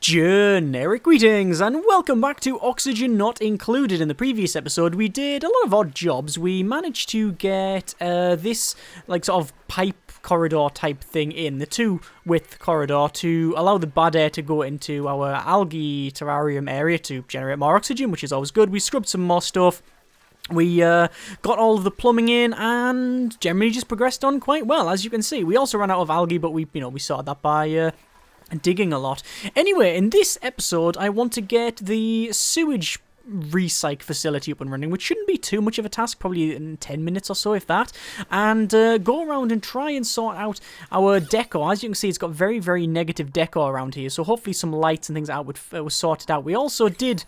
Generic greetings and welcome back to Oxygen Not Included. In the previous episode we did a lot of odd jobs. We managed to get this like sort of pipe corridor type thing in, the 2-width corridor, to allow the bad air to go into our algae terrarium area to generate more oxygen, which is always good. We scrubbed some more stuff. We got all of the plumbing in and generally just progressed on quite well, as you can see. We also ran out of algae, but we sorted that by digging a lot. Anyway, in this episode, I want to get the sewage recycle facility up and running, which shouldn't be too much of a task, probably in 10 minutes or so, if that, and go around and try and sort out our decor. As you can see, it's got very, very negative decor around here, so hopefully some lights and things out was sorted out. We also did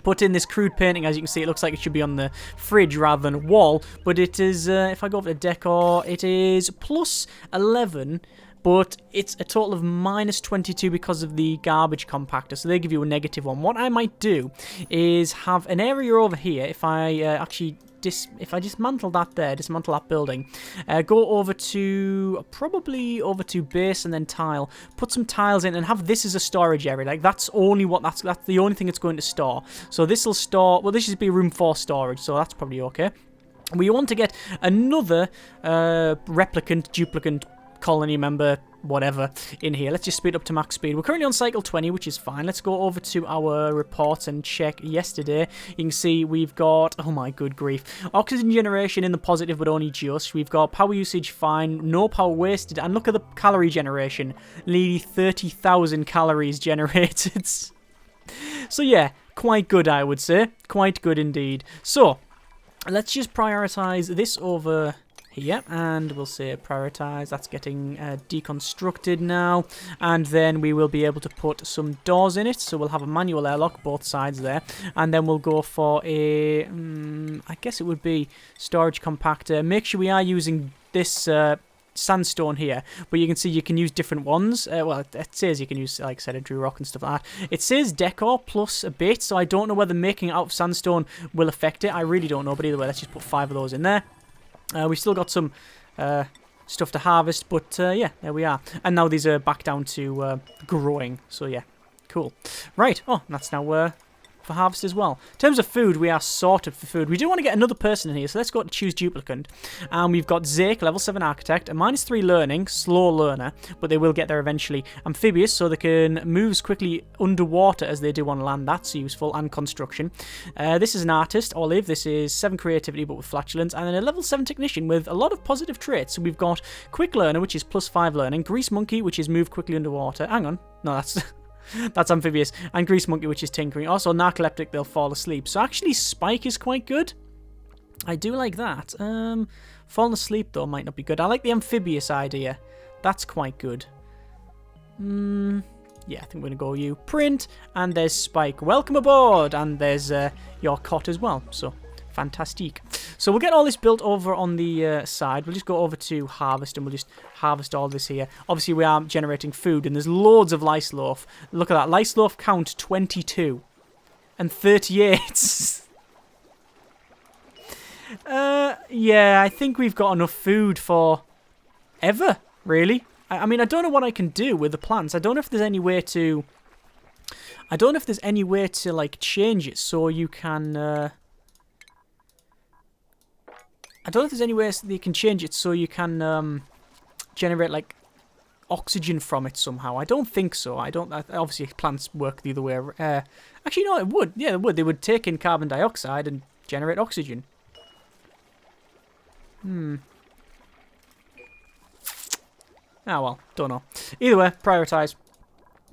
put in this crude painting. As you can see, it looks like it should be on the fridge rather than a wall, but it is, if I go over to decor, it is plus 11, but it's a total of minus 22 because of the garbage compactor, so they give you a negative one. What I might do is have an area over here, if I dismantle that there, dismantle that building, go over to, probably over to base and then tile, put some tiles in and have this as a storage area. Like that's the only thing it's going to store. So this will store, well, this should be room for storage, so that's probably okay. We want to get another replicant, duplicant, colony member, whatever, in here. Let's just speed up to max speed. We're currently on cycle 20, which is fine. Let's go over to our reports and check yesterday. You can see we've got, oh my good grief, oxygen generation in the positive, but only just. We've got power usage fine, no power wasted, and look at the calorie generation. Nearly 30,000 calories generated. So yeah, quite good, I would say. Quite good indeed. So, let's just prioritize this over here, and we'll say prioritize. That's getting deconstructed now, and then we will be able to put some doors in it, so we'll have a manual airlock both sides there, and then we'll go for a I guess it would be storage compactor. Make sure we are using this sandstone here, but you can see you can use different ones. Well, it says you can use, like sedentary rock and stuff like that. It says decor plus a bit, so I don't know whether making it out of sandstone will affect it. I really don't know, but either way, let's just put 5 of those in there. We've still got some stuff to harvest, but yeah, there we are. And now these are back down to growing, so yeah, cool. Right, oh, that's now for harvest as well. In terms of food, we are sorted for food. We do want to get another person in here, so let's go to choose duplicant. And we've got Zake, level 7 architect, a -3 learning, slow learner, but they will get there eventually. Amphibious, so they can move as quickly underwater as they do on land. That's useful. And construction. This is an artist, Olive. This is 7 creativity, but with flatulence. And then a level 7 technician with a lot of positive traits. So we've got quick learner, which is +5 learning. Grease monkey, which is move quickly underwater. Hang on. No, that's... That's amphibious. And grease monkey, which is tinkering. Also narcoleptic, they'll fall asleep. So actually Spike is quite good. I do like that. Falling asleep though might not be good. I like the amphibious idea. That's quite good. Yeah, I think we're gonna go you. Print, and there's Spike. Welcome aboard, and there's your cot as well. So fantastic. So we'll get all this built over on the side. We'll just go over to harvest, and we'll just harvest all this here. Obviously, we are generating food, and there's loads of lice loaf. Look at that. Lice loaf count 22 and 38. Yeah, I think we've got enough food for ever, really. I mean, I don't know what I can do with the plants. I don't know if there's any way to... like, change it so you can... I don't know if there's any way that you can change it so you can generate, like, oxygen from it somehow. I don't think so. Obviously, plants work the other way. Actually, no, it would. Yeah, it would. They would take in carbon dioxide and generate oxygen. Ah, well, don't know. Either way, prioritize.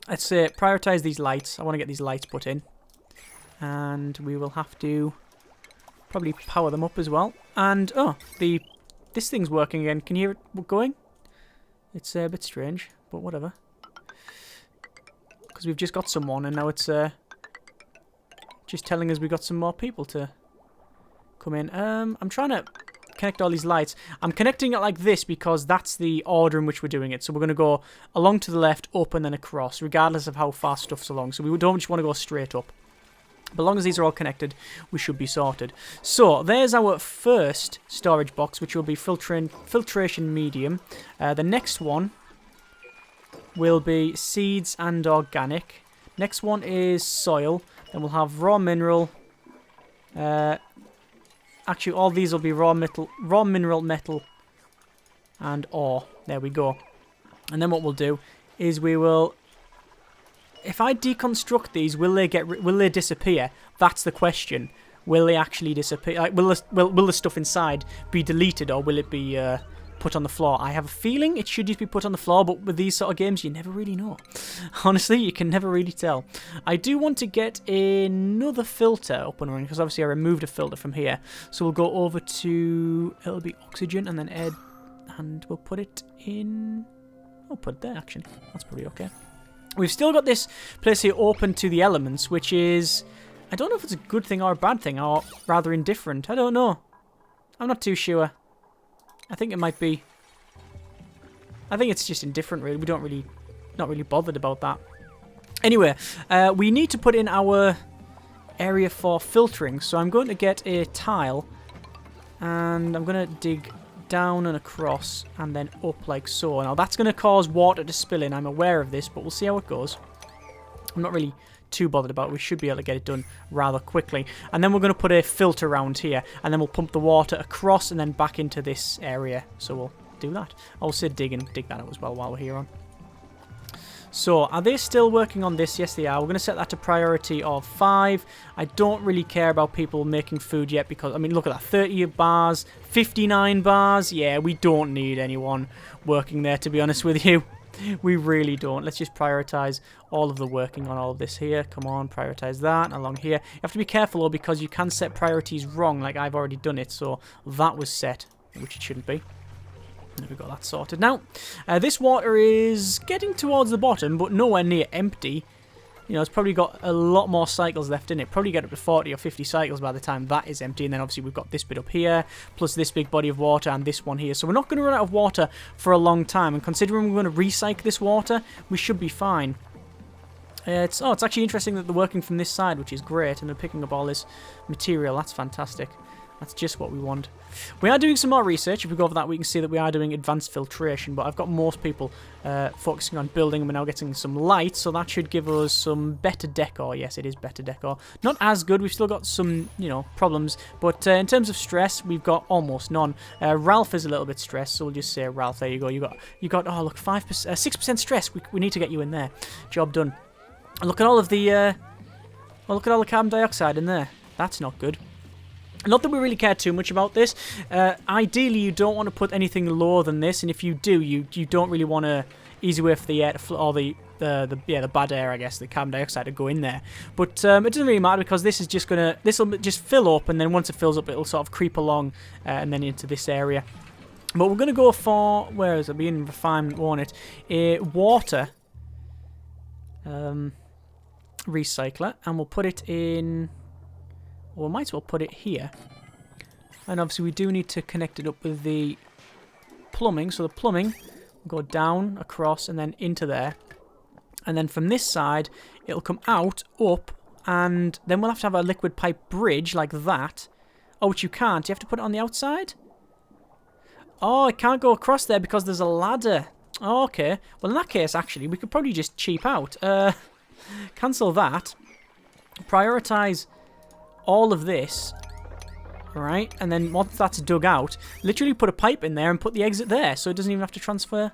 Let's say prioritize these lights. I want to get these lights put in. And we will have to... probably power them up as well. And, oh, this thing's working again. Can you hear it going? It's a bit strange, but whatever. Because we've just got someone, and now it's just telling us we've got some more people to come in. I'm trying to connect all these lights. I'm connecting it like this because that's the order in which we're doing it. So we're going to go along to the left, up, and then across, regardless of how far stuff's along. So we don't just want to go straight up. But as long as these are all connected, we should be sorted. So, there's our first storage box, which will be filtration medium. The next one will be seeds and organic. Next one is soil. Then we'll have raw mineral. Actually, all these will be raw mineral metal, and ore. There we go. And then what we'll do is we will. If I deconstruct these, will they disappear? That's the question. Will they actually disappear? Like, will the stuff inside be deleted, or will it be put on the floor? I have a feeling it should just be put on the floor, but with these sort of games, you never really know. Honestly, you can never really tell. I do want to get another filter up and running, because obviously I removed a filter from here. So we'll go over to, it'll be oxygen, and then air, and we'll put it in, I'll put it there, actually. That's probably okay. We've still got this place here open to the elements, which is, I don't know if it's a good thing or a bad thing, or rather indifferent. I don't know. I'm not too sure. I think it might be. I think it's just indifferent, really. We don't not really bothered about that. Anyway, we need to put in our area for filtering. So I'm going to get a tile, and I'm going to dig down and across, and then up like so. Now that's going to cause water to spill in. I'm aware of this, but we'll see how it goes. I'm not really too bothered about it. We should be able to get it done rather quickly. And then we're going to put a filter around here, and then we'll pump the water across and then back into this area. So we'll do that. I'll also dig that out as well while we're here on. So, are they still working on this? Yes, they are. We're going to set that to priority of 5. I don't really care about people making food yet because, I mean, look at that. 30 bars, 59 bars. Yeah, we don't need anyone working there, to be honest with you. We really don't. Let's just prioritize all of the working on all of this here. Come on, prioritize that along here. You have to be careful, though, because you can set priorities wrong, like I've already done it. So, that was set, which it shouldn't be. There we got that sorted. Now, this water is getting towards the bottom, but nowhere near empty. You know, it's probably got a lot more cycles left in it. Probably get up to 40 or 50 cycles by the time that is empty. And then obviously we've got this bit up here, plus this big body of water and this one here. So we're not going to run out of water for a long time. And considering we're going to recycle this water, we should be fine. It's actually interesting that they're working from this side, which is great. And they're picking up all this material. That's fantastic. That's just what we want. We are doing some more research. If we go over that, we can see that we are doing advanced filtration. But I've got most people focusing on building, and we're now getting some light. So that should give us some better decor. Yes, it is better decor. Not as good. We've still got some, you know, problems. But in terms of stress, we've got almost none. Ralph is a little bit stressed, so we'll just say Ralph. There you go. You got. Oh, look, 6% stress. We need to get you in there. Job done. And look at all of the. Look at all the carbon dioxide in there. That's not good. Not that we really care too much about this. Ideally, you don't want to put anything lower than this, and if you do, you don't really want to easy way for the air to or the bad air, I guess, the carbon dioxide to go in there. But it doesn't really matter because this will just fill up, and then once it fills up, it'll sort of creep along and then into this area. But we're going to go for, where is it? Being refinement, won't it? A water recycler, and we'll put it in. Well, we might as well put it here. And obviously we do need to connect it up with the plumbing. So the plumbing will go down, across, and then into there. And then from this side, it'll come out, up, and then we'll have a liquid pipe bridge like that. Oh, which you can't. You have to put it on the outside? Oh, it can't go across there because there's a ladder. Oh, okay. Well, in that case, actually, we could probably just cheap out. Cancel that. Prioritize all of this, right? And then once that's dug out, literally put a pipe in there and put the exit there, so it doesn't even have to transfer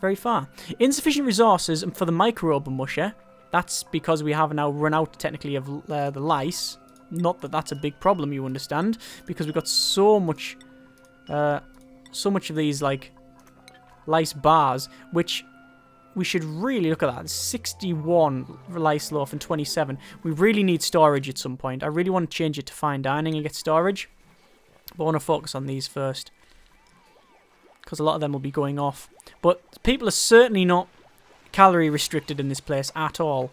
very far. Insufficient resources for the microbe musher. That's because we have now run out technically of the lice. Not that that's a big problem, you understand, because we've got so much of these like lice bars, which we should really look at that. 61 lice loaf and 27. We really need storage at some point. I really want to change it to fine dining and get storage. But I want to focus on these first, because a lot of them will be going off. But people are certainly not calorie restricted in this place at all.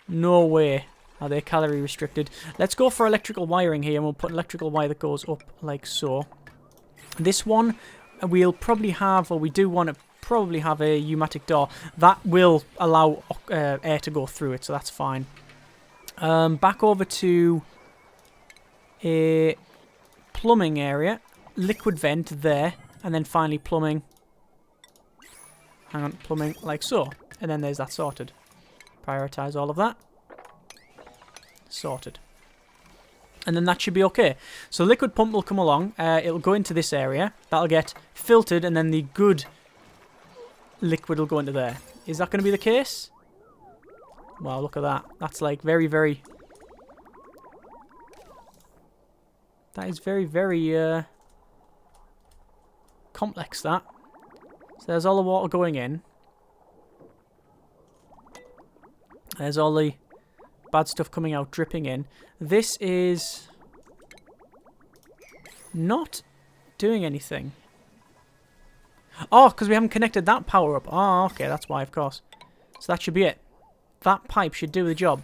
No way are they calorie restricted. Let's go for electrical wiring here, and we'll put an electrical wire that goes up like so. This one we'll probably have, or we do want to probably have a pneumatic door that will allow air to go through it, so that's fine. Back over to a plumbing area, liquid vent there, and then finally plumbing. Hang on, plumbing like so, and then there's that sorted. Prioritize all of that. Sorted. And then that should be okay. So liquid pump will come along. It'll go into this area. That'll get filtered, and then the good liquid will go into there. Is that going to be the case? Wow, look at that. That's like very, very... That is very, very complex, that. So there's all the water going in. There's all the bad stuff coming out, dripping in. This is not doing anything. Oh, because we haven't connected that power up. Oh, okay, that's why, of course. So that should be it. That pipe should do the job.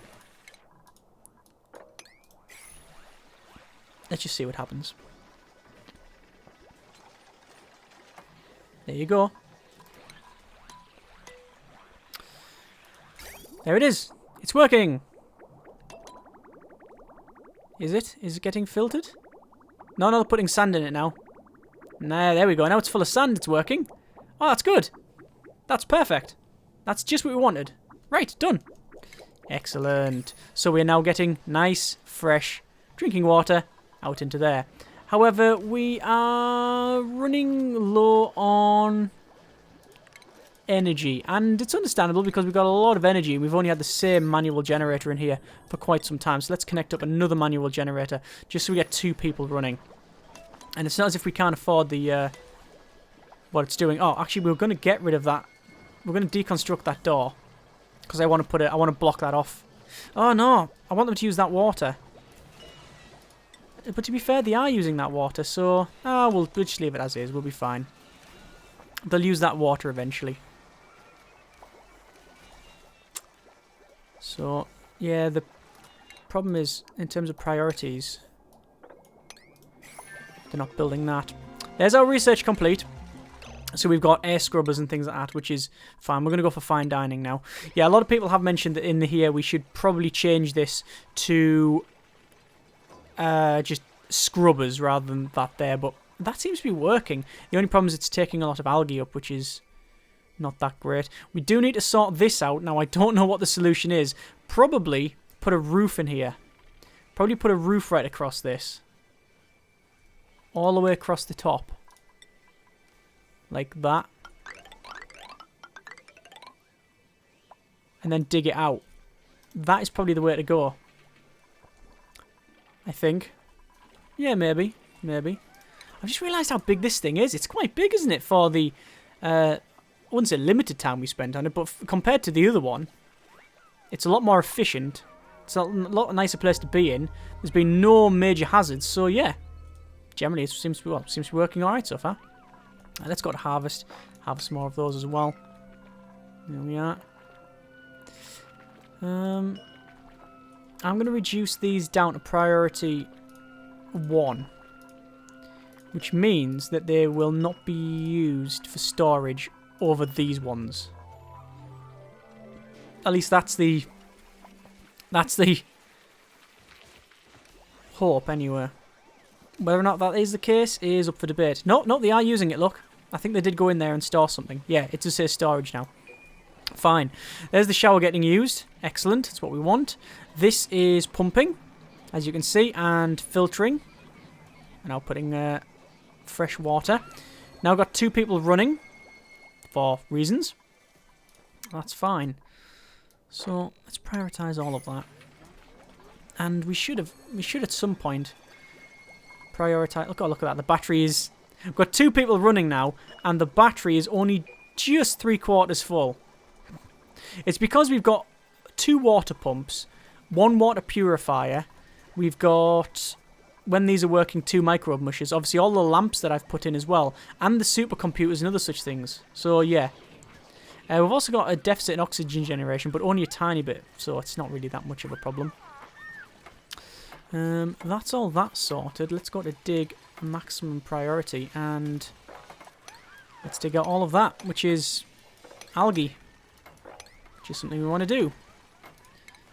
Let's just see what happens. There you go. There it is. It's working. Is it? Is it getting filtered? No, they're putting sand in it now. Nah, there we go. Now it's full of sand. It's working. Oh, that's good. That's perfect. That's just what we wanted. Right, done. Excellent. So we're now getting nice, fresh drinking water out into there. However, we are running low on energy, and it's understandable because we've got a lot of energy and we've only had the same manual generator in here for quite some time. So let's connect up another manual generator just so we get 2 people running. And it's not as if we can't afford the what it's doing. Oh, actually, we're going to get rid of that. We're going to deconstruct that door because I want to block that off. Oh no, I want them to use that water. But to be fair, they are using that water, so we'll just leave it as is. We'll be fine. They'll use that water eventually. So, yeah, the problem is, in terms of priorities, they're not building that. There's our research complete. So we've got air scrubbers and things like that, which is fine. We're going to go for fine dining now. Yeah, a lot of people have mentioned that in here we should probably change this to just scrubbers rather than that there, but that seems to be working. The only problem is it's taking a lot of algae up, which is not that great. We do need to sort this out. Now, I don't know what the solution is. Probably put a roof in here. Probably put a roof right across this. All the way across the top. Like that. And then dig it out. That is probably the way to go. I think. Yeah, maybe. Maybe. I've just realised how big this thing is. It's quite big, isn't it, for the... I wouldn't say limited time we spent on it, but compared to the other one, it's a lot more efficient. It's a lot nicer place to be in. There's been no major hazards, so yeah. Generally, it seems to be working alright so far. Let's go to harvest. Harvest more of those as well. There we are. I'm going to reduce these down to priority 1. Which means that they will not be used for storage over these ones. At least that's the hope anyway. Whether or not that is the case is up for debate. No, they are using it, look. I think they did go in there and store something. Yeah, it does say storage now. Fine. There's the shower getting used. Excellent. That's what we want. This is pumping, as you can see, and filtering. And now putting fresh water. Now I've got 2 people running for reasons. That's fine. So let's prioritize all of that. And we should at some point prioritize. Look at that. The battery is. We've got 2 people running now, and the battery is only just 3/4 full. It's because we've got 2 water pumps, 1 water purifier. We've got, when these are working, 2 microbe mushers. Obviously, all the lamps that I've put in as well, and the supercomputers and other such things. So yeah, we've also got a deficit in oxygen generation, but only a tiny bit, so it's not really that much of a problem. That's all that sorted. Let's go to dig maximum priority, and let's dig out all of that, which is algae, which is something we want to do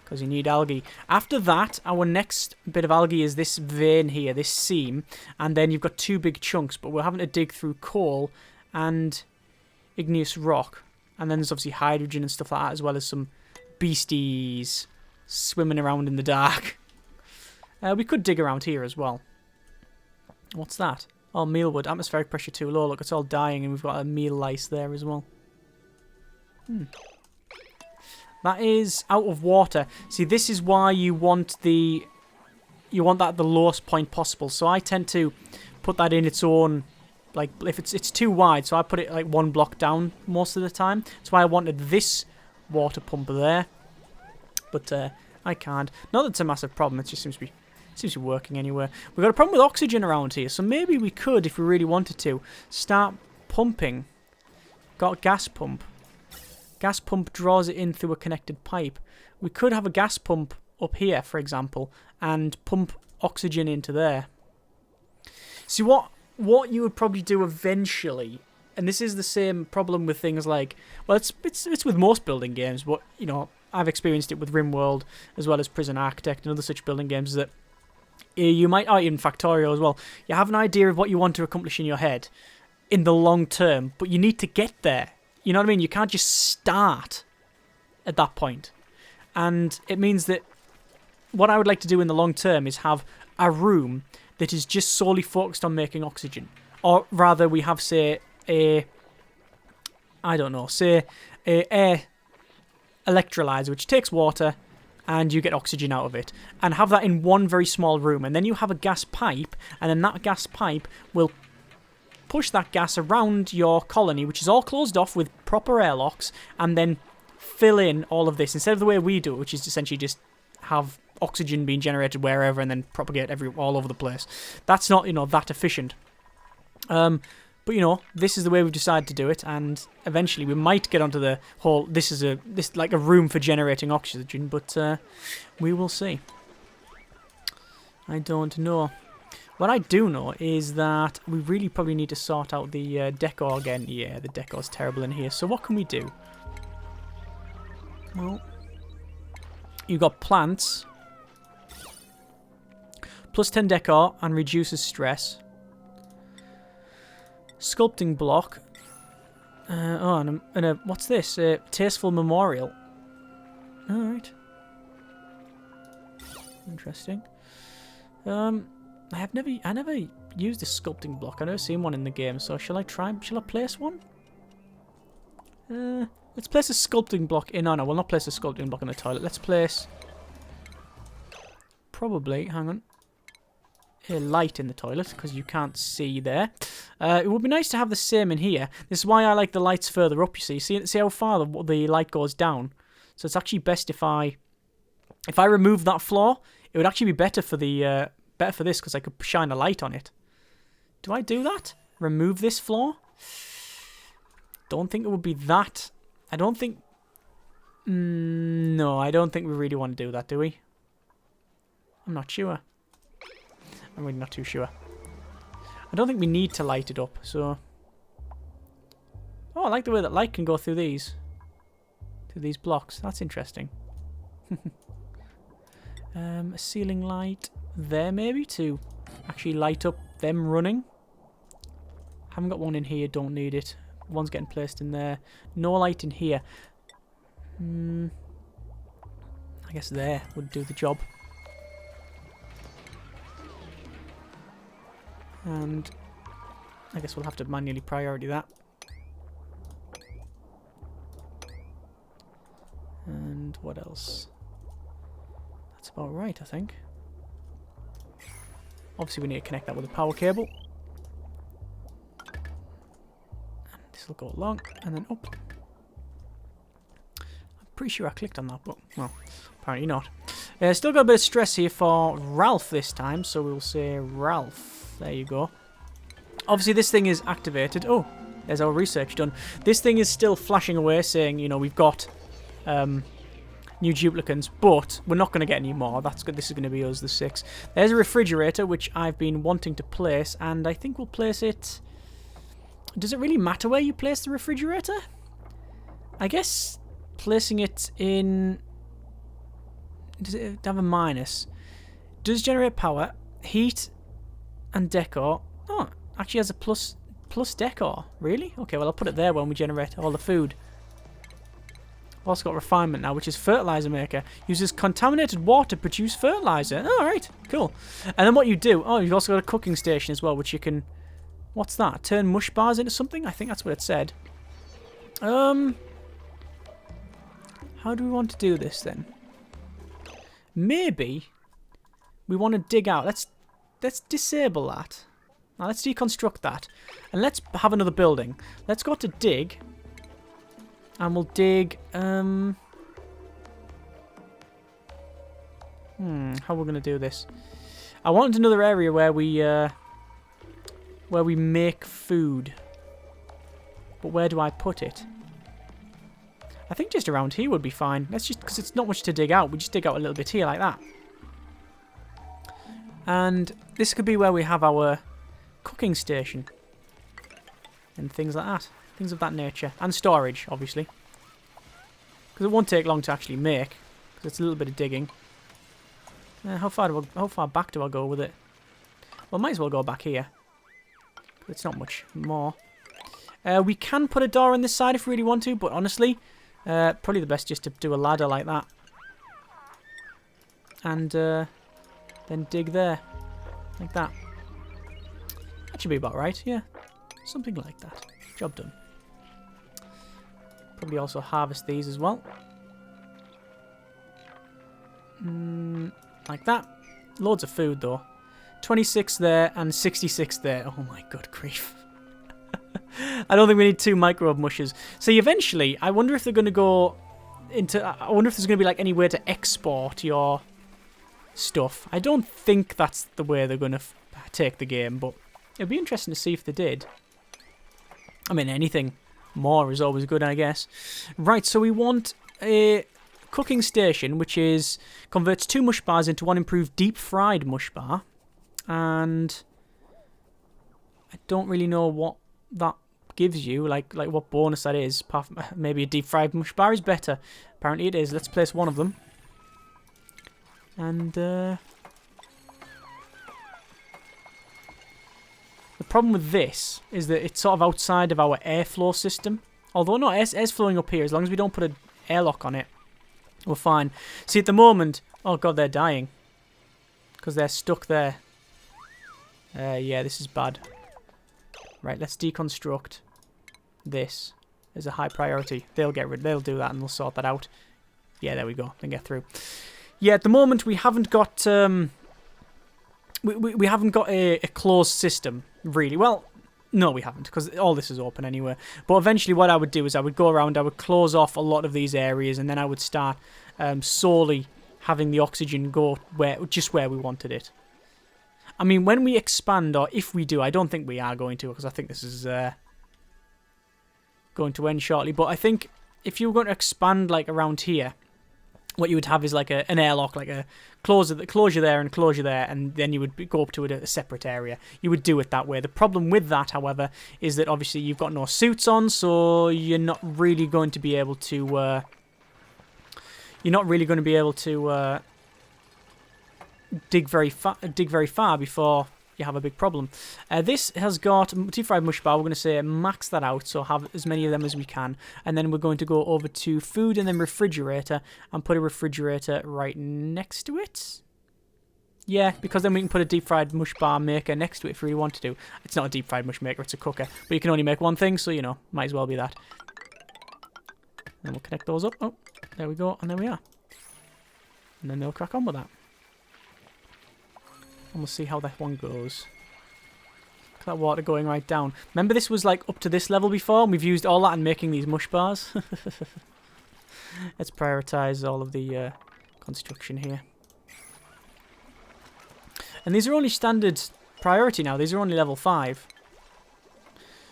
because you need algae. After that, our next bit of algae is this vein here, this seam, and then you've got 2 big chunks, but we're having to dig through coal and igneous rock, and then there's obviously hydrogen and stuff like that, as well as some beasties swimming around in the dark. We could dig around here as well. What's that? Oh, mealwood. Atmospheric pressure too low. Look, it's all dying, and we've got a meal lice there as well. That is out of water. See, this is why you want that at the lowest point possible. So I tend to put that in its own, like, if it's too wide, so I put it like one block down most of the time. That's why I wanted this water pump there. But I can't. Not that it's a massive problem, it just seems to be working anywhere. We've got a problem with oxygen around here, so maybe we could, if we really wanted to, start pumping. Got a gas pump. Gas pump draws it in through a connected pipe. We could have a gas pump up here, for example, and pump oxygen into there. See, what you would probably do eventually, and this is the same problem with things like, well, it's with most building games, but, you know, I've experienced it with RimWorld as well as Prison Architect and other such building games, is that you might, or even Factorio as well, you have an idea of what you want to accomplish in your head in the long term, but you need to get there. You know what I mean? You can't just start at that point. And it means that what I would like to do in the long term is have a room that is just solely focused on making oxygen. Or rather, we have, say, air electrolyzer, which takes water and you get oxygen out of it. And have that in one very small room. And then you have a gas pipe, and then that gas pipe will push that gas around your colony, which is all closed off with proper airlocks, and then fill in all of this instead of the way we do it, which is essentially just have oxygen being generated wherever and then propagate all over the place. That's not, you know, that efficient. But, you know, this is the way we've decided to do it, and eventually we might get onto the whole, this like a room for generating oxygen, but we will see. I don't know. What I do know is that we really probably need to sort out the decor again. Yeah, the decor's terrible in here. So what can we do? Well, you've got plants. Plus 10 decor and reduces stress. Sculpting block. And what's this? Tasteful memorial. Alright. Interesting. I never used a sculpting block. I've never seen one in the game, so shall I place one? Let's place a sculpting block in. No, we'll not place a sculpting block in the toilet. Let's place, probably, hang on, a light in the toilet, because you can't see there. It would be nice to have the same in here. This is why I like the lights further up, you see. See how far the light goes down? So it's actually best if I remove that floor, it would actually be better for the... better for this, because I could shine a light on it. Do I do that? Remove this floor? Don't think it would be that. I don't think... no, I don't think we really want to do that, do we? I'm not sure. I'm really not too sure. I don't think we need to light it up, so... Oh, I like the way that light can go through these. Through these blocks. That's interesting. A ceiling light... there maybe to actually light up them running. Haven't got one in here, don't need it. One's getting placed in there. No light in here. I guess there would do the job. And I guess we'll have to manually priority that. And what else? That's about right, I think. Obviously, we need to connect that with a power cable. And this will go along and then up. I'm pretty sure I clicked on that, but, well, apparently not. Still got a bit of stress here for Ralph this time, so we'll say Ralph. There you go. Obviously, this thing is activated. Oh, there's our research done. This thing is still flashing away, saying, you know, we've got new duplicants, but we're not going to get any more. That's good. This is going to be us, the 6. There's a refrigerator, which I've been wanting to place, and I think we'll place it... Does it really matter where you place the refrigerator? I guess placing it in... Does it have a minus? Does generate power, heat, and decor. Oh, actually has a plus decor. Really? Okay, well, I'll put it there when we generate all the food. Also got refinement now, which is fertilizer maker. Uses contaminated water to produce fertilizer. Alright, cool. And then what you do... Oh, you've also got a cooking station as well, which you can... What's that? Turn mush bars into something? I think that's what it said. How do we want to do this then? Maybe we want to dig out. Let's disable that. Now let's deconstruct that. And let's have another building. Let's go to dig. And we'll dig... how we're going to do this? I wanted another area where we make food. But where do I put it? I think just around here would be fine. Let's just... Because it's not much to dig out. We just dig out a little bit here like that. And this could be where we have our cooking station. And things like that. Things of that nature. And storage, obviously. Because it won't take long to actually make. Because it's a little bit of digging. How far back do I go with it? Well, might as well go back here. It's not much more. We can put a door on this side if we really want to. But honestly, probably the best just to do a ladder like that. And then dig there. Like that. That should be about right, yeah. Something like that. Job done. Probably also harvest these as well. Like that. Loads of food though. 26 there and 66 there. Oh my good grief. I don't think we need 2 microbe mushes. See, eventually, I wonder if they're going to go into... I wonder if there's going to be like any way to export your stuff. I don't think that's the way they're going to take the game, but it'd be interesting to see if they did. I mean, anything more is always good, I guess. Right, so we want a cooking station, which is converts 2 mush bars into 1 improved deep fried mush bar. And I don't really know what that gives you, like what bonus that is. Maybe a deep fried mush bar is better. Apparently it is. Let's place 1 of them. And the problem with this is that it's sort of outside of our airflow system. Although no, air's flowing up here. As long as we don't put an airlock on it, we're fine. See, at the moment, oh god, they're dying because they're stuck there. Yeah, this is bad. Right, let's deconstruct this. Is a high priority. They'll do that and they'll sort that out. Yeah, there we go. Then get through. Yeah, at the moment we haven't got we haven't got a closed system really. Well, no, we haven't because all this is open anyway. But eventually, what I would do is I would go around, I would close off a lot of these areas, and then I would start solely having the oxygen go just where we wanted it. I mean, when we expand, or if we do, I don't think we are going to, because I think this is going to end shortly. But I think if you were going to expand like around here, what you would have is like an airlock, like a closure there and closure there, and then you would go up to a separate area. You would do it that way. The problem with that, however, is that obviously you've got no suits on, so you're not really going to be able to. Dig very far before you have a big problem. This has got deep fried mush bar. We're going to say max that out, so have as many of them as we can. And then we're going to go over to food and then refrigerator and put a refrigerator right next to it. Yeah, because then we can put a deep fried mush bar maker next to it if we really want to do. It's not a deep fried mush maker, it's a cooker. But you can only make one thing, so you know, might as well be that. And we'll connect those up. Oh, there we go, and there we are. And then they'll crack on with that. And we'll see how that one goes. Look at that water going right down. Remember this was like up to this level before, and we've used all that in making these mush bars. Let's prioritise all of the construction here. And these are only standard priority now. These are only level 5.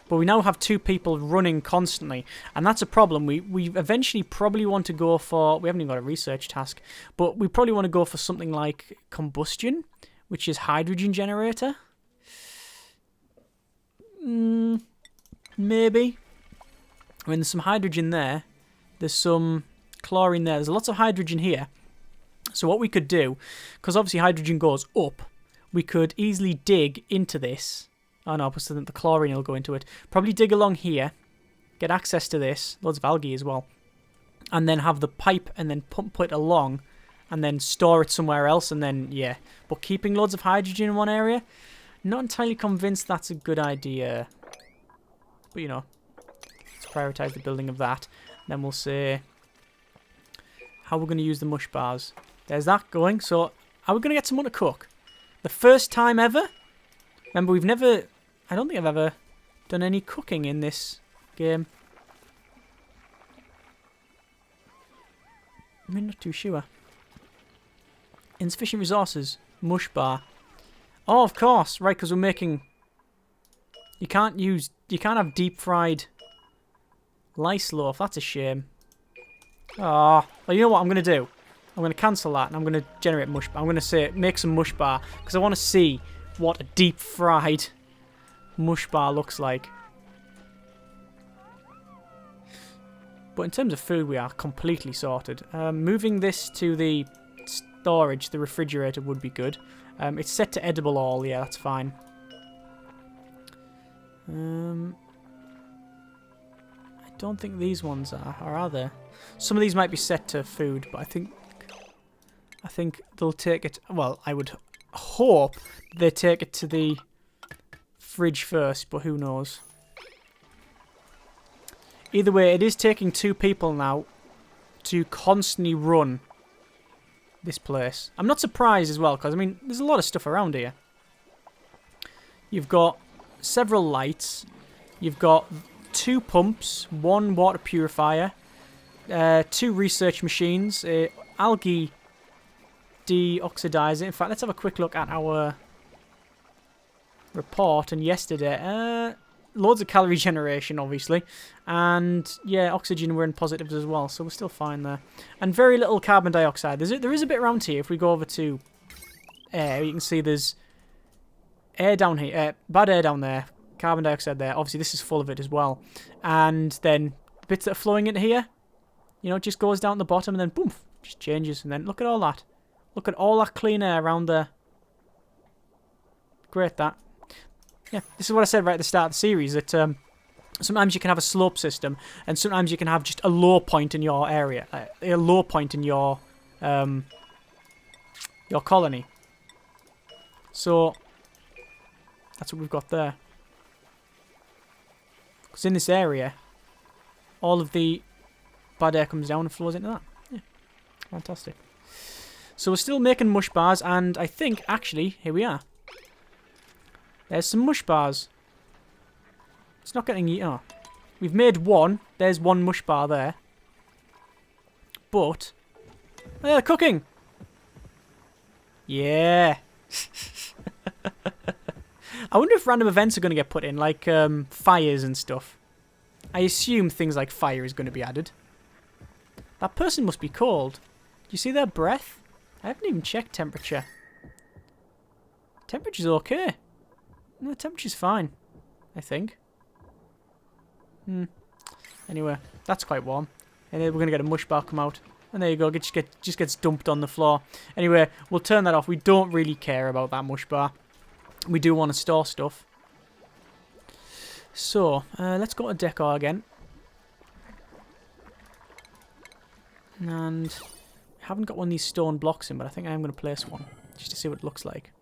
But we now have 2 people running constantly. And that's a problem. We eventually probably want to go for... We haven't even got a research task. But we probably want to go for something like combustion, which is hydrogen generator. Maybe. I mean, there's some hydrogen there. There's some chlorine there. There's lots of hydrogen here. So what we could do, because obviously hydrogen goes up, we could easily dig into this. Oh no, because the chlorine will go into it. Probably dig along here. Get access to this. Loads of algae as well. and then have the pipe and then pump it along and then store it somewhere else and then, yeah. But keeping loads of hydrogen in one area, not entirely convinced that's a good idea. But, you know, let's prioritise the building of that. Then we'll say how we're going to use the mush bars. There's that going. So, are we going to get someone to cook? The first time ever? Remember, we've never... I don't think I've ever done any cooking in this game. I'm not too sure. Insufficient resources. Mush bar. Oh, of course. Right, because we're making... You can't have deep fried lice loaf. That's a shame. Oh, well, you know what I'm going to do? I'm going to cancel that and I'm going to generate mush bar. I'm going to say make some mush bar because I want to see what a deep fried mush bar looks like. But in terms of food, we are completely sorted. Moving this to the storage, the refrigerator would be good. It's set to edible all, yeah, that's fine. I don't think these ones are, or are they? Some of these might be set to food, but I think they'll take it. Well, I would hope they take it to the fridge first, but who knows? Either way, it is taking 2 people now to constantly run this place. I'm not surprised as well, because, I mean, there's a lot of stuff around here. You've got several lights. You've got 2 pumps, 1 water purifier, 2 research machines, algae deoxidizer. In fact, let's have a quick look at our report. And yesterday, loads of calorie generation, obviously. And, yeah, oxygen, we're in positives as well, so we're still fine there. And very little carbon dioxide. There is a bit around here. If we go over to air, you can see there's air down here. Bad air down there. Carbon dioxide there. Obviously, this is full of it as well. And then the bits that are flowing into here, you know, it just goes down the bottom and then, boom, just changes. And then look at all that. Look at all that clean air around there. Great, that. Yeah, this is what I said right at the start of the series, that sometimes you can have a slope system, and sometimes you can have just a low point in your area, a low point in your colony. So, that's what we've got there. Because in this area, all of the bad air comes down and flows into that. Yeah, fantastic. So we're still making mush bars, and I think, actually, here we are. There's some mush bars. It's not getting eaten. Oh. We've made 1. There's 1 mush bar there. But, they're cooking. Yeah. I wonder if random events are going to get put in, like fires and stuff. I assume things like fire is going to be added. That person must be cold. Do you see their breath? I haven't even checked temperature. Temperature's okay. No, the temperature's fine, I think. Anyway, that's quite warm. And then we're going to get a mush bar come out. And there you go, it just gets dumped on the floor. Anyway, we'll turn that off. We don't really care about that mush bar. We do want to store stuff. So, let's go to decor again. And I haven't got one of these stone blocks in, but I think I am going to place one. Just to see what it looks like.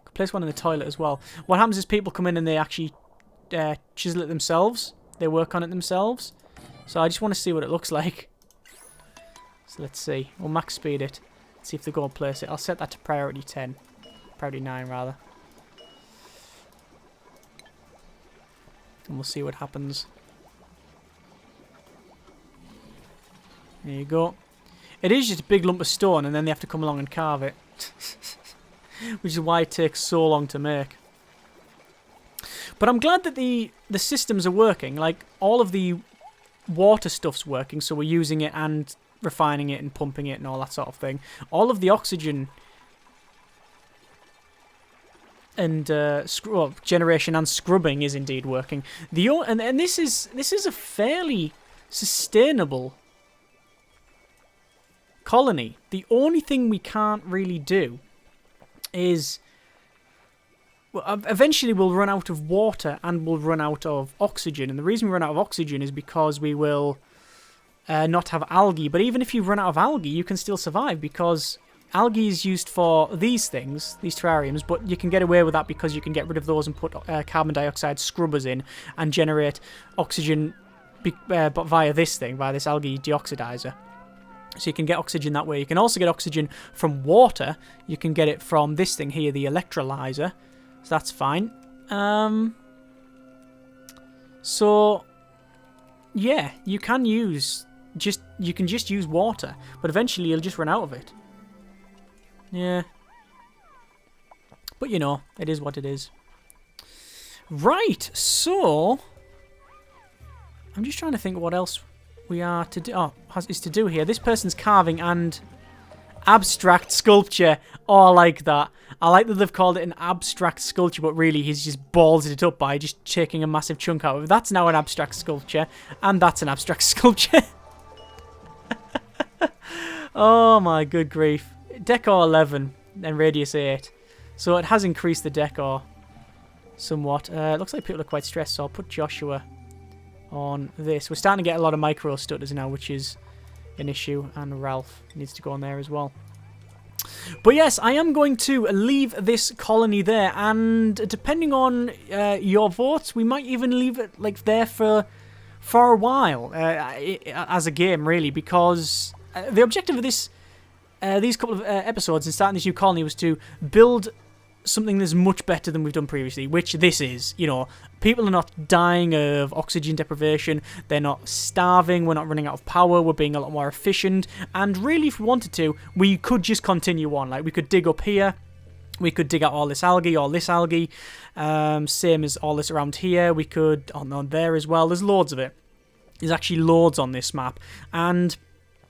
Could place one in the toilet as well. What happens is people come in and they actually chisel it themselves. They work on it themselves. So I just want to see what it looks like. So let's see. We'll max speed it. Let's see if they go and place it. I'll set that to priority 10. Priority 9, rather. And we'll see what happens. There you go. It is just a big lump of stone, and then they have to come along and carve it. Which is why it takes so long to make. But I'm glad that the systems are working. Like, all of the water stuff's working, so we're using it and refining it and pumping it and all that sort of thing. All of the oxygen and generation and scrubbing is indeed working. And this is a fairly sustainable colony. The only thing we can't really do is, well, eventually we'll run out of water and we'll run out of oxygen. And the reason we run out of oxygen is because we will not have algae. But even if you run out of algae, you can still survive because algae is used for these things, these terrariums, but you can get away with that because you can get rid of those and put carbon dioxide scrubbers in and generate oxygen but via this thing, via this algae deoxidizer. So you can get oxygen that way. You can also get oxygen from water. You can get it from this thing here, the electrolyzer. So that's fine. So yeah, you can just use water, but eventually you'll just run out of it. Yeah. But you know, it is what it is. Right, so I'm just trying to think what else we are to do. Oh, is to do here. This person's carving and abstract sculpture. Oh, I like that. I like that they've called it an abstract sculpture, but really he's just ballsed it up by just taking a massive chunk out of it. That's now an abstract sculpture, and that's an abstract sculpture. Oh my good grief. Decor 11 and radius 8. So it has increased the decor somewhat. It looks like people are quite stressed, so I'll put Joshua on this. We're starting to get a lot of micro stutters now, which is an issue, and Ralph needs to go on there as well. But yes, I am going to leave this colony there, and depending on your votes, we might even leave it like there for a while as a game, really, because the objective of this these couple of episodes and starting this new colony was to build something that's much better than we've done previously, which this is. You know, people are not dying of oxygen deprivation, they're not starving, we're not running out of power, we're being a lot more efficient, and really if we wanted to, we could just continue on. Like, we could dig up here, we could dig out all this algae, same as all this around here, we could on there as well. There's loads of it. There's actually loads on this map, and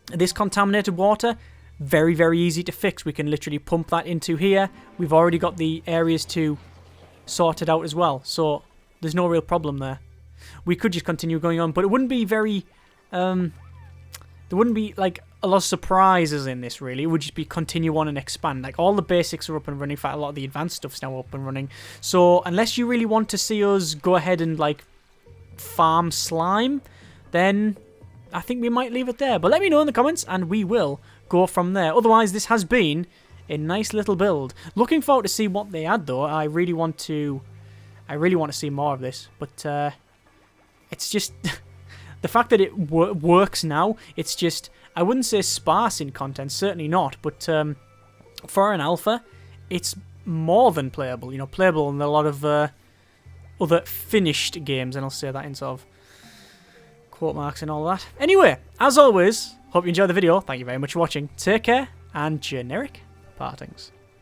this contaminated water, very, very easy to fix. We can literally pump that into here. We've already got the areas to sort it out as well, so there's no real problem there. We could just continue going on, but it wouldn't be very... there wouldn't be, like, a lot of surprises in this, really. It would just be continue on and expand. Like, all the basics are up and running. In fact, a lot of the advanced stuff's now up and running. So, unless you really want to see us go ahead and, like, farm slime, then I think we might leave it there. But let me know in the comments, and we will go from there. Otherwise, this has been a nice little build. Looking forward to see what they add, though. I really want to see more of this. But it's just the fact that it works now. It's just, I wouldn't say sparse in content, certainly not. But for an alpha, it's more than playable. You know, playable in a lot of other finished games, and I'll say that in sort of quote marks and all that. Anyway, as always, hope you enjoyed the video. Thank you very much for watching. Take care, and generic partings.